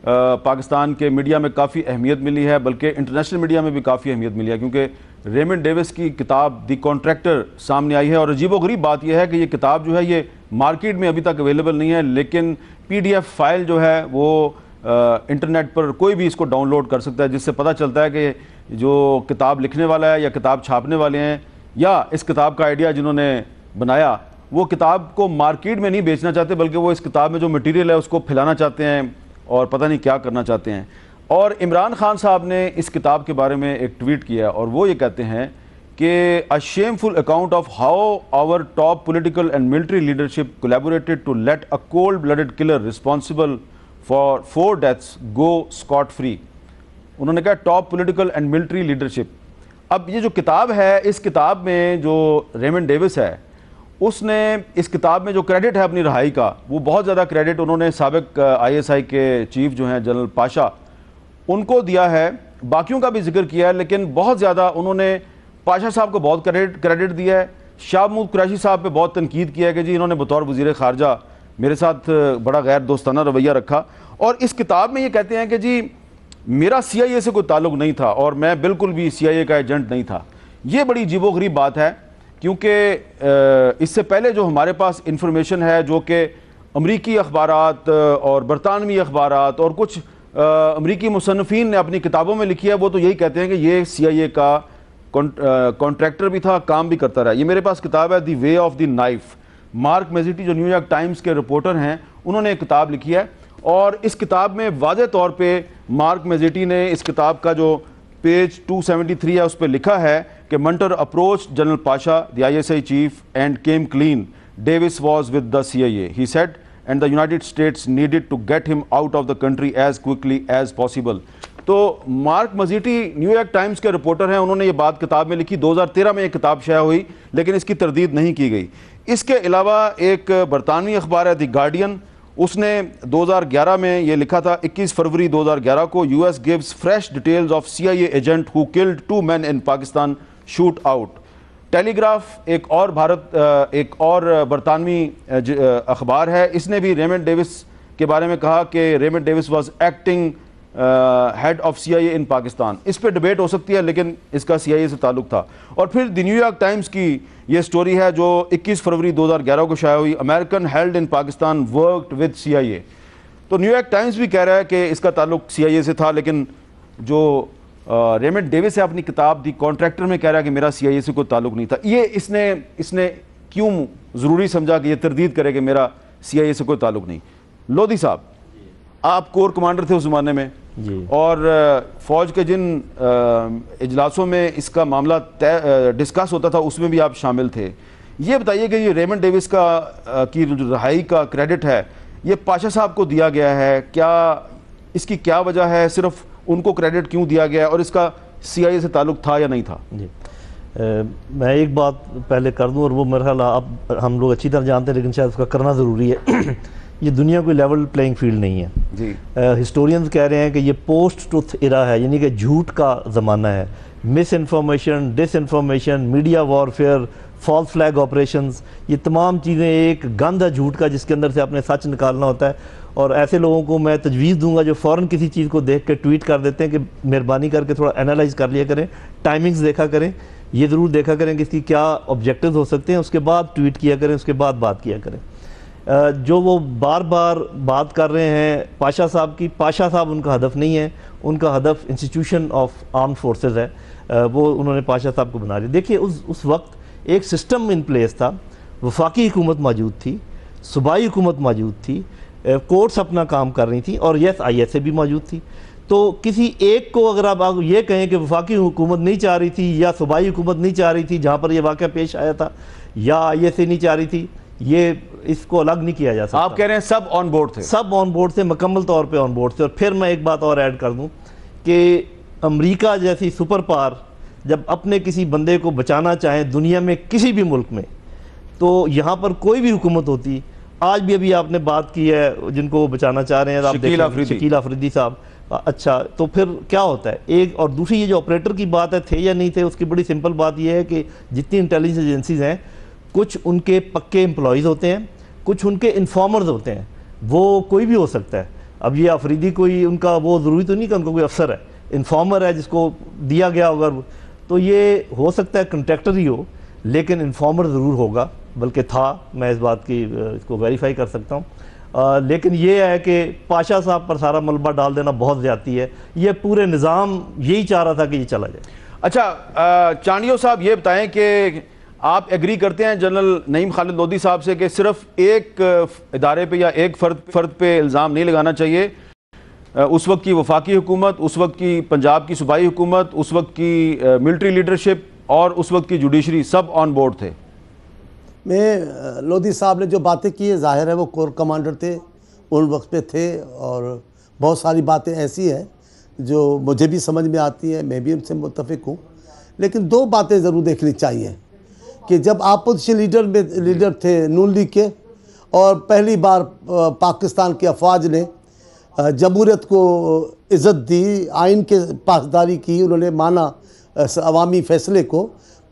पाकिस्तान के मीडिया में काफ़ी अहमियत मिली है, बल्कि इंटरनेशनल मीडिया में भी काफ़ी अहमियत मिली है, क्योंकि रेमंड डेविस की किताब द कॉन्ट्रैक्टर सामने आई है। और अजीबोगरीब बात यह है कि ये किताब जो है ये मार्केट में अभी तक अवेलेबल नहीं है, लेकिन PDF फाइल जो है वो इंटरनेट पर कोई भी इसको डाउनलोड कर सकता है, जिससे पता चलता है कि जो किताब लिखने वाला है या किताब छापने वाले हैं या इस किताब का आइडिया जिन्होंने बनाया, वो किताब को मार्केट में नहीं बेचना चाहते, बल्कि वो इस किताब में जो मटेरियल है उसको फैलाना चाहते हैं और पता नहीं क्या करना चाहते हैं। और इमरान खान साहब ने इस किताब के बारे में एक ट्वीट किया और वो ये कहते हैं कि a shameful account of how our top political and military leadership collaborated to let a cold blooded killer responsible for 4 deaths go scot free. उन्होंने कहा top political and military leadership. अब ये जो किताब है, इस किताब में जो रेमंड डेविस है उसने इस किताब में जो क्रेडिट है अपनी रहाई का, वो बहुत ज़्यादा क्रेडिट उन्होंने साबिक ISI के चीफ जो हैं जनरल पाशा, उनको दिया है। बाकियों का भी जिक्र किया है, लेकिन बहुत ज़्यादा उन्होंने पाशा साहब को बहुत क्रेडिट दिया है। शाह महमूद कुरैशी साहब पे बहुत तनकीद किया है कि जी इन्होंने बतौर वज़ीर ख़ारजा मेरे साथ बड़ा गैर दोस्ताना रवैया रखा। और इस किताब में ये कहते हैं कि जी मेरा CIA से कोई ताल्लुक़ नहीं था और मैं बिल्कुल भी CIA का एजेंट नहीं था। ये बड़ी अजीबोगरीब बात है, क्योंकि इससे पहले जो हमारे पास इंफॉर्मेशन है, जो कि अमरीकी अखबारात और बरतानवी अखबारात और कुछ अमरीकी मुसन्निफीन ने अपनी किताबों में लिखी है, वो तो यही कहते हैं कि ये CIA का कॉन्ट्रैक्टर भी था, काम भी करता रहा। ये मेरे पास किताब है the way of the knife. Mark Mazzetti जो न्यूयॉर्क टाइम्स के रिपोर्टर हैं, उन्होंने एक किताब लिखी है और इस किताब में वाज़े तौर पे मार्क मेजिटी ने इस किताब का जो पेज 273 है उस पर लिखा है कि Munter approach general Pasha the ISI chief and came clean, Davis was with the CIA, he said, and the United States needed to get him out of the country as quickly as possible. तो Mark Mazzetti New York Times के reporter हैं, उन्होंने ये बात किताब में लिखी। 2013 में ये किताब शाया हुई, लेकिन इसकी तरदीद नहीं की गई। इसके अलावा एक बरतानवी अखबार है द गार्डियन, उसने 2011 में ये लिखा था, 21 फरवरी 2011 को, US gives fresh details of CIA agent who killed 2 men in Pakistan shoot out. Telegraph एक और बरतानवी अखबार है, इसने भी रेमंड डेविस के बारे में कहा कि Raymond Davis was acting head of CIA इन पाकिस्तान। इस पर डिबेट हो सकती है, लेकिन इसका CIA से ताल्लुक था। और फिर द न्यूयॉर्क टाइम्स की ये स्टोरी है जो 21 फरवरी 2011 को शाया हुई, American held in Pakistan worked with CIA। तो न्यूयॉर्क टाइम्स भी कह रहा है कि इसका ताल्लुक CIA से था, लेकिन जो रेमंड डेविस है अपनी किताब दी कॉन्ट्रैक्टर में कह रहा है कि मेरा CIA से कोई ताल्लुक नहीं था। ये इसने क्यों ज़रूरी समझा कि ये तरदीद करे कि मेरा CIA से कोई ताल्लुक नहीं? लोधी साहब, आप कोर कमांडर थे उस ज़माने में जी। और फ़ौज के जिन इजलासों में इसका मामला डिस्कस होता था उसमें भी आप शामिल थे। ये बताइए कि ये रेमंड डेविस की रिहाई का क्रेडिट है ये पाशा साहब को दिया गया है, क्या इसकी क्या वजह है, सिर्फ उनको क्रेडिट क्यों दिया गया है और इसका CIA से ताल्लुक था या नहीं था? जी मैं एक बात पहले कर दूं और वो मेरे ख्याल आप हम लोग अच्छी तरह जानते हैं लेकिन शायद उसका करना ज़रूरी है। ये दुनिया कोई लेवल प्लेइंग फील्ड नहीं है जी। हिस्टोरियंस कह रहे हैं कि ये पोस्ट ट्रुथ इरा है, यानी कि झूठ का ज़माना है। Misinformation, disinformation, media warfare, false flag operations, ये तमाम चीज़ें एक गंद है झूठ का जिसके अंदर से आपने सच निकालना होता है। और ऐसे लोगों को मैं तजवीज़ दूंगा जो फ़ौरन किसी चीज़ को देख के ट्वीट कर देते हैं कि मेहरबानी करके थोड़ा एनालाइज कर लिया करें, टाइमिंग्स देखा करें, ये ज़रूर देखा करें कि इसकी क्या ऑब्जेक्टिव्स हो सकते हैं, उसके बाद ट्वीट किया करें, उसके बाद बात किया करें। जो वो बार बार बात कर रहे हैं पाशा साहब की, पाशा साहब उनका हदफ नहीं है, उनका हदफ इंस्टीट्यूशन ऑफ आर्म्ड फोर्सेस है। वो उन्होंने पाशा साहब को बना लिया। देखिए उस वक्त एक सिस्टम इन प्लेस था, वफाकी हुकूमत मौजूद थी, सूबाई हुकूमत मौजूद थी, कोर्ट्स अपना काम कर रही थी और यस ISA भी मौजूद थी। तो किसी एक को अगर आप ये कहें कि वफाकी हुकूमत नहीं चाह रही थी या सूबाई हुकूमत नहीं चाह रही थी जहाँ पर यह वाक़या पेश आया था, या ISA नहीं चाह रही थी, ये इसको अलग नहीं किया जा सकता। आप कह रहे हैं सब ऑन बोर्ड थे? सब ऑन बोर्ड थे, मुकम्मल तौर पे ऑन बोर्ड थे। और फिर मैं एक बात और ऐड कर दूं कि अमेरिका जैसी सुपर पावर जब अपने किसी बंदे को बचाना चाहें दुनिया में किसी भी मुल्क में, तो यहाँ पर कोई भी हुकूमत होती, आज भी अभी आपने बात की है जिनको वो बचाना चाह रहे हैं, आप शकील अफरीदी साहब, अच्छा तो फिर क्या होता है? एक और दूसरी ये जो ऑपरेटर की बात है, थे या नहीं थे, उसकी बड़ी सिंपल बात ये है कि जितनी इंटेलिजेंस एजेंसीज हैं, कुछ उनके पक्के एम्प्लॉयज़ होते हैं, कुछ उनके इन्फॉर्मर्स होते हैं, वो कोई भी हो सकता है। अब ये अफरीदी कोई उनका वो ज़रूरी तो नहीं कि उनका कोई अफसर है, इन्फॉर्मर है जिसको दिया गया अगर, तो ये हो सकता है कंट्रैक्टर ही हो लेकिन इन्फॉर्मर ज़रूर होगा, बल्कि था, मैं इस बात की इसको वेरीफाई कर सकता हूँ। लेकिन ये है कि पाशा साहब पर सारा मलबा डाल देना बहुत ज़्यादती है। ये पूरे निज़ाम यही चाह रहा था कि ये चला जाए। अच्छा चांडियो साहब ये बताएं कि आप एग्री करते हैं जनरल नईम खालिद लोधी साहब से कि सिर्फ एक इदारे पे या एक फ़र्द पे इल्ज़ाम नहीं लगाना चाहिए? उस वक्त की वफाकी हुकूमत, उस वक्त की पंजाब की सूबाई हुकूमत, उस वक्त की मिलिट्री लीडरशिप और उस वक्त की जुडिशरी सब ऑन बोर्ड थे। मैं लोधी साहब ने जो बातें की है जाहिर है वो कोर कमांडर थे, उन वक्त पे थे, और बहुत सारी बातें ऐसी हैं जो मुझे भी समझ में आती हैं, मैं भी उनसे मुत्तफिक हूँ। लेकिन दो बातें ज़रूर देखनी चाहिए कि जब अपोजिशन लीडर थे नून लीग के, और पहली बार पाकिस्तान की अफवाज ने जमहूरियत को इज़्ज़त दी, आइन के पासदारी की, उन्होंने माना अवामी फ़ैसले को,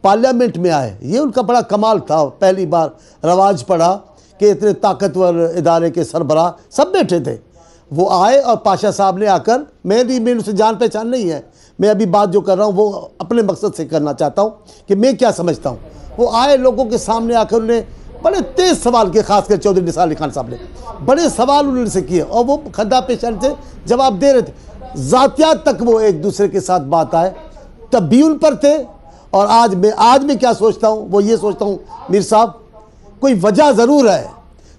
पार्लियामेंट में आए, ये उनका बड़ा कमाल था। पहली बार रवाज पड़ा कि इतने ताकतवर इदारे के सरबराह सब बैठे थे, वो आए और पाशा साहब ने आकर, मेरी उनसे जान पहचान नहीं है, मैं अभी बात जो कर रहा हूँ वो अपने मकसद से करना चाहता हूँ कि मैं क्या समझता हूँ। वो आए, लोगों के सामने आकर उन्हें बड़े तेज़ सवाल किए, खासकर चौधरी निसार अली खान साहब ने बड़े सवाल उन्होंने से किए और वो खद्दा पेशानी से जवाब दे रहे थे। ज़ातियात तक वो एक दूसरे के साथ बात आए, तब भी उन पर थे। और आज मैं क्या सोचता हूँ, वो ये सोचता हूँ मीर साहब, कोई वजह ज़रूर है।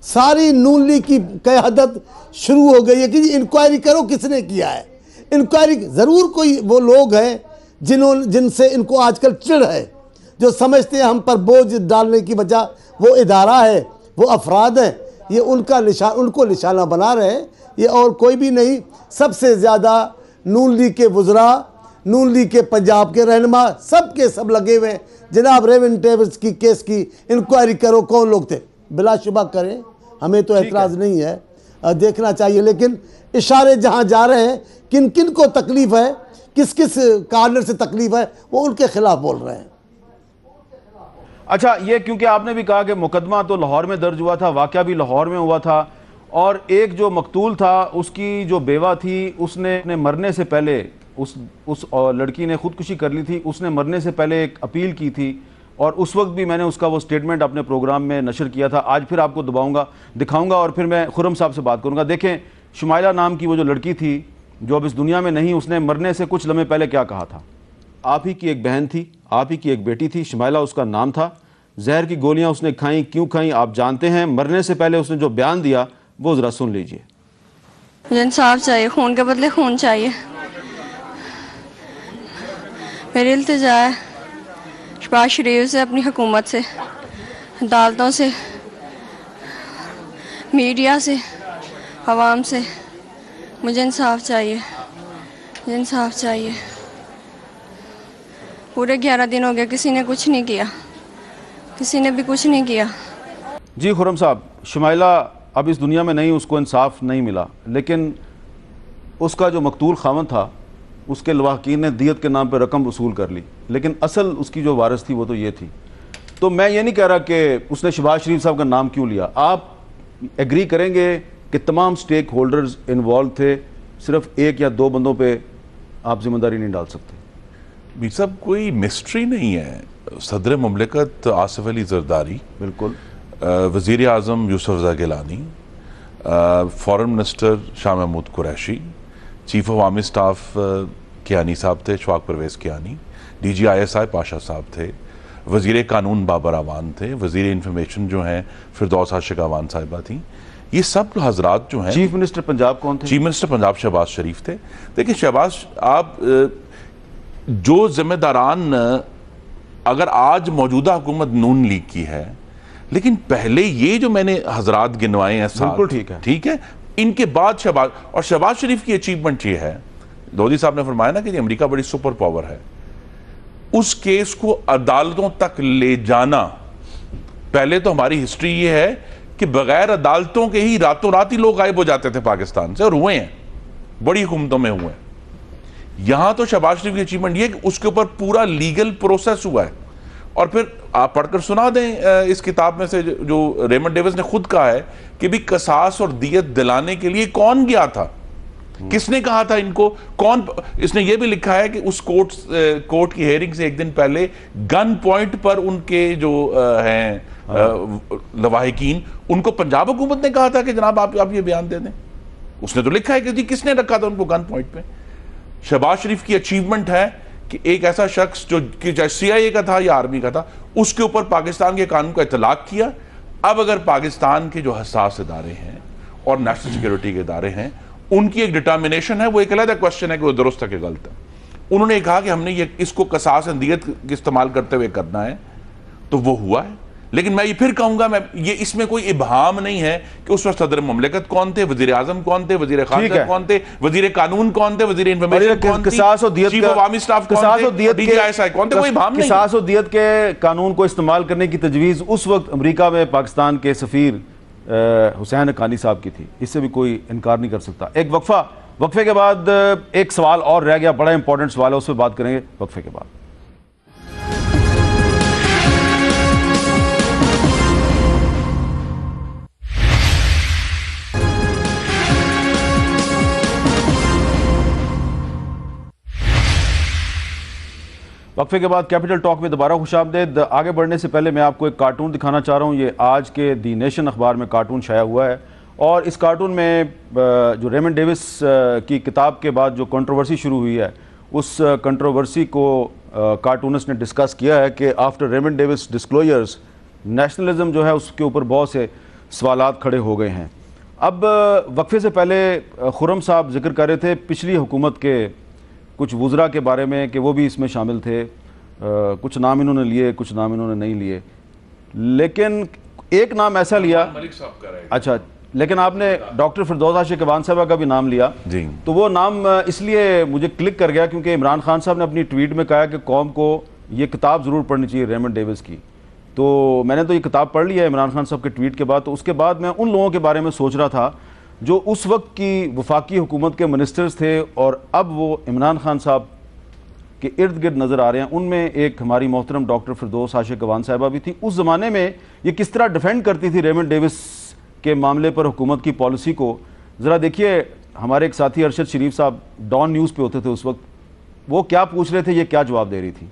सारी नून लीग की क़यादत शुरू हो गई है कि इंक्वायरी करो किसने किया है, इंक्वायरी ज़रूर कोई वो लोग हैं जिनसे इनको आजकल चिढ़ है, जो समझते हैं हम पर बोझ डालने की वजह वो इदारा है, वो अफराद हैं, ये उनको निशाना बना रहे हैं, ये और कोई भी नहीं। सबसे ज़्यादा नून लीग के वज़रा, नून लीग के पंजाब के रहनुमा सब के सब लगे हुए हैं। जनाब रेमंड डेविस की केस की इंक्वायरी करो, कौन लोग थे, बिलाशुबा करें, हमें तो एतराज़ नहीं है, देखना चाहिए। लेकिन इशारे जहाँ जा रहे हैं, किन किन को तकलीफ़ है, किस किस कार्नर से तकलीफ़ है, वो उनके खिलाफ बोल रहे हैं। अच्छा, ये क्योंकि आपने भी कहा कि मुकदमा तो लाहौर में दर्ज हुआ था, वाक़या भी लाहौर में हुआ था, और एक जो मकतूल था उसकी जो बेवा थी उसने अपने मरने से पहले उस लड़की ने खुदकुशी कर ली थी, उसने मरने से पहले एक अपील की थी, और उस वक्त भी मैंने उसका वो स्टेटमेंट अपने प्रोग्राम में नशर किया था। आज फिर आपको दिखाऊंगा और फिर मैं खुर्रम साहब से बात करूंगा। देखें, शुमाइला नाम की वो जो लड़की थी जो अब इस दुनिया में नहीं, उसने मरने से कुछ लम्हे पहले क्या कहा था। आप ही की एक बहन थी, आप ही की एक बेटी थी, शुमाइला उसका नाम था। जहर की गोलियां उसने खाई, क्यों खाई आप जानते हैं। मरने से पहले उसने जो बयान दिया वो ज़रा सुन लीजिए। मुझे इंसाफ चाहिए, खून के बदले खून चाहिए। मेरी इल्तिजा है शहबाज शरीफ से, अपनी हुकूमत से, अदालतों से, मीडिया से, आवाम से, मुझे इंसाफ चाहिए, मुझे इंसाफ चाहिए। पूरे 11 दिन हो गए, किसी ने कुछ नहीं किया, किसी ने भी कुछ नहीं किया। जी खुर्रम साहब, शुमाइला अब इस दुनिया में नहीं, उसको इंसाफ नहीं मिला, लेकिन उसका जो मकतूल खामन था उसके लवाहकीन ने दियत के नाम पर रकम वसूल कर ली, लेकिन असल उसकी जो वारिस थी वो तो ये थी। तो मैं ये नहीं कह रहा कि उसने शहबाज शरीफ साहब का नाम क्यों लिया। आप एग्री करेंगे कि तमाम स्टेक होल्डर्स इन्वॉल्व थे, सिर्फ एक या दो बंदों पे आप जिम्मेदारी नहीं डाल सकते? भी सब कोई मिस्ट्री नहीं है। सदर मुमलिकत आसिफ अली जरदारी, बिल्कुल, वज़ीर आज़म Yusuf Raza Gilani, foreign minister Shah Mahmood Qureshi, chief of army staff Kayani साहब थे, शवाक परवेज़ कियानी, DGISI पाशा साहब थे, वज़ीर कानून बाबर अवान थे, वज़ीर इंफॉर्मेशन जो हैं फिरदौस आशिक अवान साहिबा थी। ये सब हजरात जो हैं। चीफ मिनिस्टर पंजाब कौन थे? चीफ मिनिस्टर पंजाब शहबाज शरीफ थे। देखिए शहबाज, आप जो जिम्मेदारान, अगर आज मौजूदा हुकूमत नून लीग की है, लेकिन पहले ये जो मैंने हजरात गिनवाए हैं साथ, बिल्कुल ठीक है, ठीक है, इनके बाद शहबाज, और शहबाज शरीफ की अचीवमेंट ये है, लोधी साहब ने फरमाया ना कि अमेरिका बड़ी सुपर पावर है, उस केस को अदालतों तक ले जाना। पहले तो हमारी हिस्ट्री ये है कि बगैर अदालतों के ही रातों रात ही लोग गायब हो जाते थे पाकिस्तान से, और हुए हैं, बड़ी हुकूमतों में हुए हैं। यहां तो शहबाज शरीफ की अचीवमेंट ये कि उसके ऊपर पूरा लीगल प्रोसेस हुआ है। और फिर आप पढ़कर सुना दें इस किताब में से जो रेमंड डेविस ने खुद कहा है कि भी कसास और दियत दिलाने के लिए कौन गया था, किसने कहा था इनको, कौन। इसने ये भी लिखा है कि उस कोर्ट की हेयरिंग से एक दिन पहले गन पॉइंट पर उनके जो हैं लवाहिकीन, उनको पंजाब हुकूमत ने कहा था कि जनाब आप ये बयान दे दें। उसने तो लिखा है कि जी किसने रखा था उनको गन पॉइंट पे। शहबाज शरीफ की अचीवमेंट है कि एक ऐसा शख्स जो कि चाहे CIA का था या आर्मी का था, उसके ऊपर पाकिस्तान के कानून का इतलाक किया। अब अगर पाकिस्तान के जो हसास इदारे हैं और नेशनल सिक्योरिटी के इदारे हैं, उनकी एक डिटर्मिनेशन है, वो एक अलग क्वेश्चन है कि वो दुरुस्त है कि गलत है। उन्होंने कहा कि हमने ये इसको कसास अंदियत इस्तेमाल करते हुए करना है, तो वो हुआ है। लेकिन मैं ये फिर कहूंगा, मैं ये इसमें कोई इबहाम नहीं है कि उस वक्त सदर मुमलिकत कौन थे, वजीर आजम कौन थे, वजीर खारजा कौन थे, वजीर कानून कौन थे, वजीर इंफॉर्मेशन कौन थे, चीफ ऑफ आर्मी स्टाफ कौन थे, DGISI कौन थे, कोई इबहाम नहीं। किसास और दियत के कानून को इस्तेमाल करने की तजवीज़ उस वक्त अमेरिका में पाकिस्तान के सफीर हुसैन हक्कानी साहब की थी, इससे भी कोई इनकार नहीं कर सकता। एक वक्फे के बाद एक सवाल और रह गया, बड़ा इंपॉर्टेंट सवाल है, उस पर बात करेंगे वक्फे के बाद। वक्फे के बाद कैपिटल टॉक में दोबारा खुशामदीद। आगे बढ़ने से पहले मैं आपको एक कार्टून दिखाना चाह रहा हूँ। ये आज के दी नेशन अखबार में कार्टून शाया हुआ है, और इस कार्टून में जो रेमंड डेविस की किताब के बाद जो कंट्रोवर्सी शुरू हुई है, उस कंट्रोवर्सी को कार्टूनिस्ट ने डिस्कस किया है कि after Raymond Davis disclosures, nationalism जो है उसके ऊपर बहुत से सवालात खड़े हो गए हैं। अब वक्फे से पहले खुर्रम साहब जिक्र कर रहे थे पिछली हुकूमत के कुछ वुज़रा के बारे में कि वो भी इसमें शामिल थे। कुछ नाम इन्होंने लिए, कुछ नाम इन्होंने नहीं लिए, लेकिन एक नाम ऐसा लिया, मलिक साहब का रहा है। अच्छा, लेकिन आपने डॉक्टर फिरदौस आशिक अवान साहबा का भी नाम लिया जी। तो वो नाम इसलिए मुझे क्लिक कर गया क्योंकि इमरान खान साहब ने अपनी ट्वीट में कहा कि कौम को ये किताब ज़रूर पढ़नी चाहिए रेमंड डेविस की। तो मैंने तो ये किताब पढ़ ली है इमरान खान साहब के ट्वीट के बाद। तो उसके बाद मैं उन लोगों के बारे में सोच रहा था जो उस वक्त की वफाकी हुकूमत के मिनिस्टर्स थे और अब वो इमरान खान साहब के इर्द गिर्द नज़र आ रहे हैं। उनमें एक हमारी मोहतरम डॉक्टर फिरदौस आशिक अवान साहिबा भी थी। उस ज़माने में ये किस तरह डिफेंड करती थी रेमंड डेविस के मामले पर हुकूमत की पॉलिसी को। ज़रा देखिए, हमारे एक साथी अरशद शरीफ साहब डॉन न्यूज़ पे होते थे उस वक्त, वो क्या पूछ रहे थे, ये क्या जवाब दे रही थी।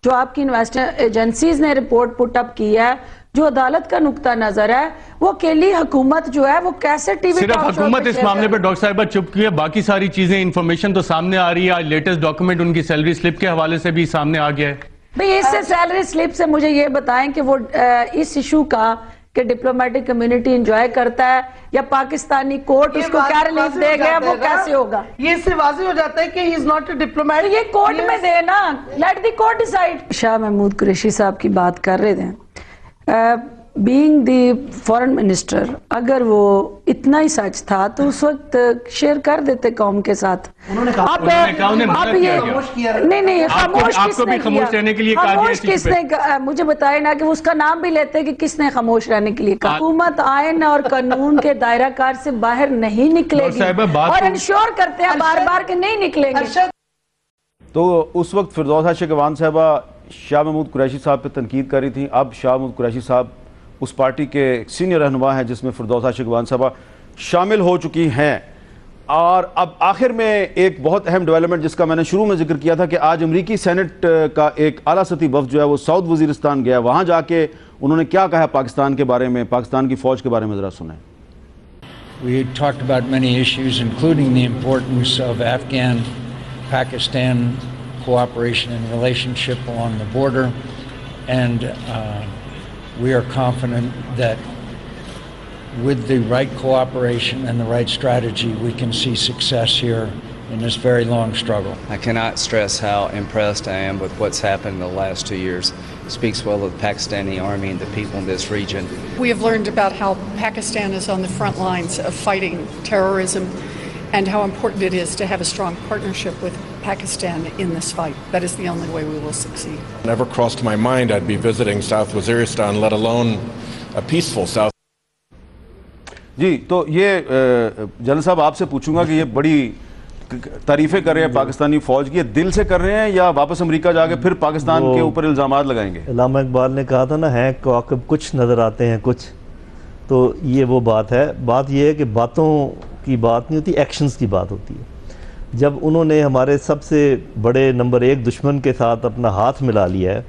जो आपकी इन्वेस्टर एजेंसीज ने रिपोर्ट पुट अप की है, जो अदालत का नुक्ता नजर है, वो अकेली हुकूमत जो है वो कैसे टीवी सिर्फ हुकूमत इस मामले पर डॉक्टर साहिबा चुप की है, बाकी सारी चीजें इंफॉर्मेशन तो सामने आ रही है। आज लेटेस्ट डॉक्यूमेंट उनकी सैलरी स्लिप के हवाले से भी सामने आ गया है। भाई इससे सैलरी स्लिप से मुझे ये बताएं कि वो इस इशू का कि डिप्लोमेटिक कम्युनिटी एंजॉय करता है या पाकिस्तानी कोर्ट उसको क्या रिलीफ देगा, वो कैसे होगा? ये इससे वाज़ेह हो जाता है कि he is not a diplomat. ये कोर्ट में देना, let the court decide. Shah Mahmood Qureshi साहब की बात कर रहे थे, बीइंग द फॉरेन मिनिस्टर, अगर वो इतना ही सच था तो उस वक्त शेयर कर देते कौम के साथ। उन्होंने कहा नहीं, खामोश आपको भी खामोश रहने के लिए कहा गया। किसने? मुझे बताए ना कि उसका नाम भी लेते कि किसने खामोश रहने के लिए कहा। हुकूमत आयन और कानून के दायरा कार से बाहर नहीं निकलेगी और इंश्योर करते हैं बार बार कि नहीं निकलेंगे। तो उस वक्त फिरदौस आशिक अवान साहबा शाह महमूद कुरैशी साहब पे तनकीद कर रही थी। अब शाह महमूद कुरैशी साहब उस पार्टी के सीनियर रहनुमा हैं जिसमें फिरदौस आशिक अवान साहबा शामिल हो चुकी हैं। और अब आखिर में एक बहुत अहम डेवलपमेंट जिसका मैंने शुरू में जिक्र किया था कि आज अमरीकी सेनेट का एक आला सतही वफ़द जो है वो साउथ वज़ीरिस्तान गया। वहाँ जाके उन्होंने क्या कहा पाकिस्तान के बारे में, पाकिस्तान की फ़ौज के बारे में, ज़रा सुने। We talked about many issues, including the importance of Afghan-Pakistan cooperation and relationship along the border, and we are confident that with the right cooperation and the right strategy, we can see success here in this very long struggle. I cannot stress how impressed I am with what's happened in the last 2 years. It speaks well of the Pakistani army and the people in this region. We have learned about how Pakistan is on the front lines of fighting terrorism and how important it is to have a strong partnership with Pakistan in this fight. That is the only way we will succeed. Never crossed my mind I'd be visiting South Waziristan, let alone a peaceful South. जी, तो ये general साहब आपसे पूछूंगा कि ये बड़ी तारीफें कर रहे हैं पाकिस्तानी फौज की, दिल से कर रहे हैं या वापस अमेरिका जाके फिर पाकिस्तान के ऊपर इल्जामात लगाएंगे? अल्लामा इकबाल ने कहा था ना, है कवाकब कुछ नज़र आते हैं कुछ, तो ये वो बात है। बात ये है कि बातों की बात नहीं होती, एक्शंस की बात होती है। जब उन्होंने हमारे सबसे बड़े नंबर 1 दुश्मन के साथ अपना हाथ मिला लिया है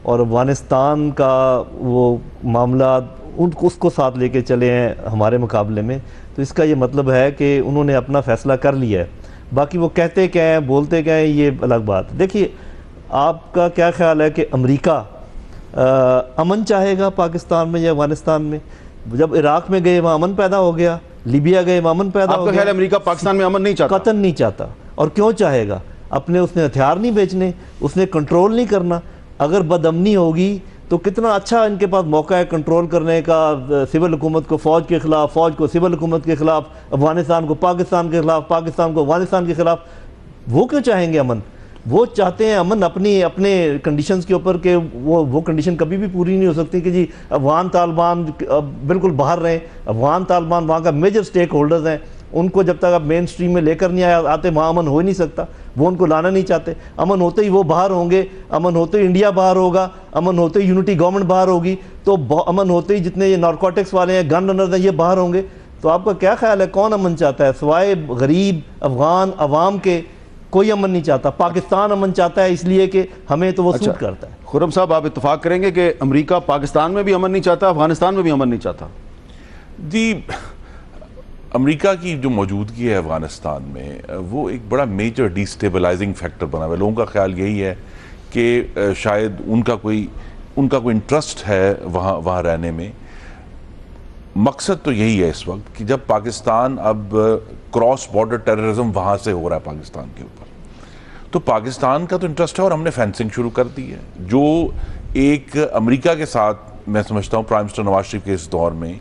और अफगानिस्तान का वो मामला उसको साथ लेके चले हैं हमारे मुकाबले में, तो इसका ये मतलब है कि उन्होंने अपना फ़ैसला कर लिया है। बाकी वो कहते क्या हैं, बोलते क्या हैं, ये अलग बात। देखिए, आपका क्या ख्याल है कि अमेरिका अमन चाहेगा पाकिस्तान में या अफगानिस्तान में? जब इराक़ में गए वहाँ अमन पैदा हो गया, लीबिया गए वहाँ अमन पैदा हो गया। आपका ख्याल है अमेरिका पाकिस्तान में अमन नहीं चाहता? कतन नहीं चाहता। और क्यों चाहेगा? अपने उसने हथियार नहीं बेचने, उसने कंट्रोल नहीं करना। अगर बदअमनी होगी तो कितना अच्छा इनके पास मौका है कंट्रोल करने का, सिविल हुकूमत को फ़ौज के ख़िलाफ़, फ़ौज को सिविल हुकूमत के ख़िलाफ़, अफ़गानिस्तान को पाकिस्तान के ख़िलाफ़, पाकिस्तान को अफ़गानिस्तान के ख़िलाफ़। वो क्यों चाहेंगे अमन? वो चाहते हैं अमन अपने कंडीशंस के ऊपर के वो कंडीशन कभी भी पूरी नहीं हो सकती कि जी अफ़गान तालिबान बिल्कुल बाहर रहें। अफ़गान तालिबान वहाँ का मेजर स्टेक होल्डर्स हैं, उनको जब तक आप मेन स्ट्रीम में लेकर नहीं आते वहाँ अमन हो ही नहीं सकता। वो उनको लाना नहीं चाहते। अमन होते ही वो बाहर होंगे, अमन होते ही इंडिया बाहर होगा, अमन होते ही यूनिटी गवर्नमेंट बाहर होगी, तो अमन होते ही जितने ये नारकोटिक्स वाले हैं, गन रनर्स हैं, ये बाहर होंगे। तो आपका क्या ख्याल है कौन अमन चाहता है? सिवाय गरीब अफ़गान अवाम के कोई अमन नहीं चाहता। पाकिस्तान अमन चाहता है इसलिए कि हमें तो वो सूट करता है। खुर्रम साहब, आप इत्तेफाक करेंगे कि अमेरिका पाकिस्तान में भी अमन नहीं चाहता, अफगानिस्तान में भी अमन नहीं चाहता? जी, अमेरिका की जो मौजूदगी है अफगानिस्तान में वो एक बड़ा मेजर डिस्टेबलाइजिंग फैक्टर बना हुआ है। लोगों का ख्याल यही है कि शायद उनका कोई इंटरेस्ट है वहाँ रहने में। मकसद तो यही है इस वक्त कि जब पाकिस्तान अब क्रॉस बॉर्डर टेररिज्म वहाँ से हो रहा है पाकिस्तान के ऊपर, तो पाकिस्तान का तो इंटरेस्ट है और हमने फेंसिंग शुरू कर दी है, जो एक अमेरिका के साथ मैं समझता हूँ प्राइम मिनिस्टर नवाज शरीफ के इस दौर में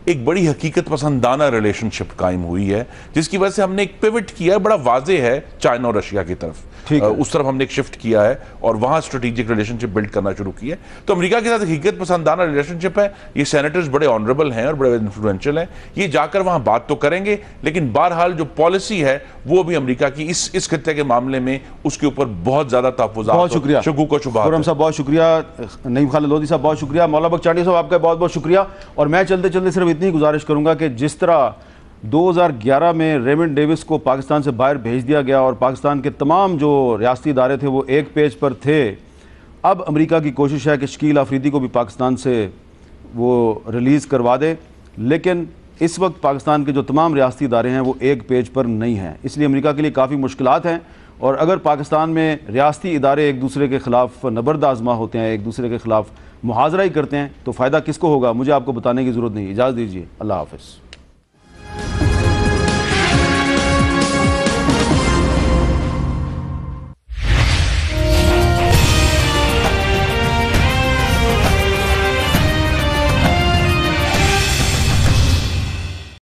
एक बड़ी हकीकत पसंदाना रिलेशनशिप कायम हुई है, जिसकी वजह से हमने एक पिवट किया है, बड़ा वाजे है चाइना और रशिया की तरफ, उस तरफ हमने एक शिफ्ट किया है और वहां स्ट्रेटेजिक रिलेशनशिप बिल्ड करना शुरू किया है। तो अमेरिका के साथ हकीकत पसंदाना रिलेशनशिप है। ये सेनेटर्स बड़े ऑनरेबल हैं और बड़े इन्फ्लुएंशियल हैं, ये जाकर वहां बात तो करेंगे, लेकिन बहरहाल जो पॉलिसी है वो भी अमेरिका की इस खित्ते के मामले में उसके ऊपर बहुत ज्यादा तहफ़्फ़ुज़ात, बहुत शुक्रिया शुगूक और शुबहात। खुर्रम साहब बहुत शुक्रिया, नईम खालिद लोधी साहब बहुत शुक्रिया, मौला बख्शानी साहब आपका बहुत बहुत शुक्रिया। और मैं चलते चलते सिर्फ इतनी गुजारिश करूंगा कि जिस तरह 2011 में रेमंड डेविस को पाकिस्तान से बाहर भेज दिया गया और पाकिस्तान के तमाम जो रियासती इदारे थे वो एक पेज पर थे, अब अमेरिका की कोशिश है कि शकील आफरीदी को भी पाकिस्तान से वो रिलीज़ करवा दे, लेकिन इस वक्त पाकिस्तान के जो तमाम रियासती इदारे हैं वो एक पेज पर नहीं हैं, इसलिए अमेरिका के लिए काफ़ी मुश्किलात हैं। और अगर पाकिस्तान में रियासती इदारे एक दूसरे के ख़िलाफ़ नबर्द आज़मा होते हैं, एक दूसरे के ख़िलाफ़ मुहाजरा ही करते हैं तो फ़ायदा किसको होगा, मुझे आपको बताने की ज़रूरत नहीं। इजाज़त दीजिए, अल्लाह हाफ़िज़।